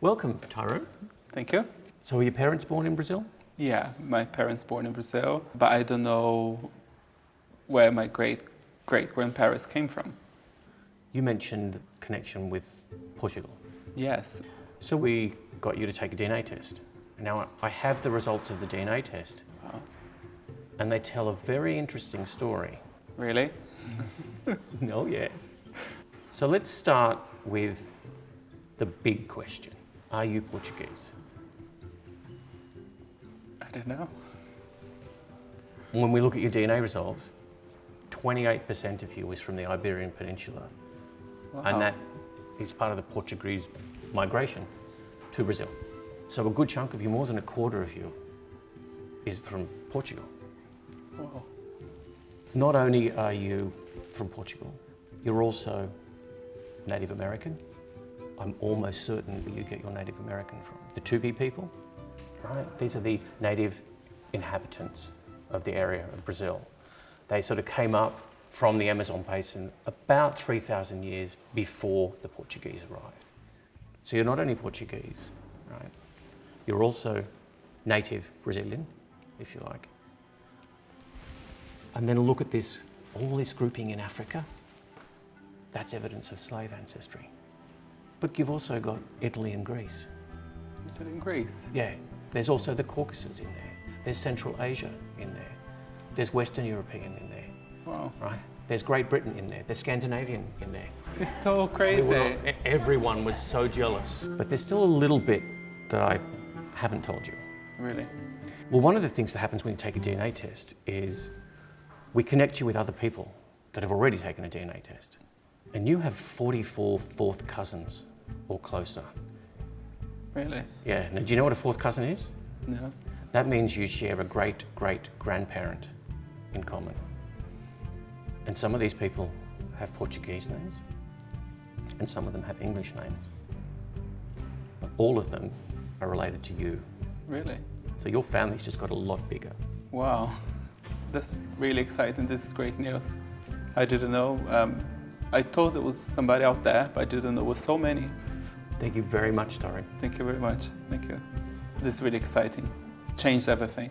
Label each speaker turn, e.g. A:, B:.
A: Welcome, Tyrone.
B: Thank you.
A: So were your parents born in Brazil?
B: Yeah, my parents born in Brazil, but I don't know where my great-great-grandparents came from.
A: You mentioned the connection with Portugal.
B: Yes.
A: So we got you to take a DNA test. Now, I have the results of the DNA test,
B: Wow.
A: and they tell a very interesting story.
B: Really?
A: Oh, yes. So let's start with the big question. Are you Portuguese?
B: I don't know.
A: When we look at your DNA results, 28% of you is from the Iberian Peninsula.
B: Wow.
A: And that is part of the Portuguese migration to Brazil. So a good chunk of you, more than a quarter of you, is from Portugal.
B: Wow.
A: Not only are you from Portugal, you're also Native American. I'm almost certain where you get your Native American from. The Tupi people, right? These are the native inhabitants of the area of Brazil. They sort of came up from the Amazon basin about 3,000 years before the Portuguese arrived. So you're not only Portuguese, right? You're also native Brazilian, if you like. And then look at this, all this grouping in Africa. That's evidence of slave ancestry. But you've also got Italy and Greece.
B: Is it in Greece?
A: Yeah, there's also the Caucasus in there. There's Central Asia in there. There's Western European in there,
B: Wow.
A: right? There's Great Britain in there. There's Scandinavian in there.
B: It's so crazy.
A: Everyone was so jealous. But there's still a little bit that I haven't told you.
B: Really?
A: Well, one of the things that happens when you take a DNA test is we connect you with other people that have already taken a DNA test. And you have 44 fourth cousins or closer.
B: Really?
A: Yeah, now do you know what a fourth cousin is?
B: No.
A: That means you share a great-great-grandparent in common. And some of these people have Portuguese names, and some of them have English names. But all of them are related to you.
B: Really?
A: So your family's just got a lot bigger.
B: Wow. That's really exciting. This is great news. I didn't know. I thought there was somebody out there, but I didn't know there was so many.
A: Thank you very much, Tyrone.
B: Thank you very much. Thank you. This is really exciting. It's changed everything.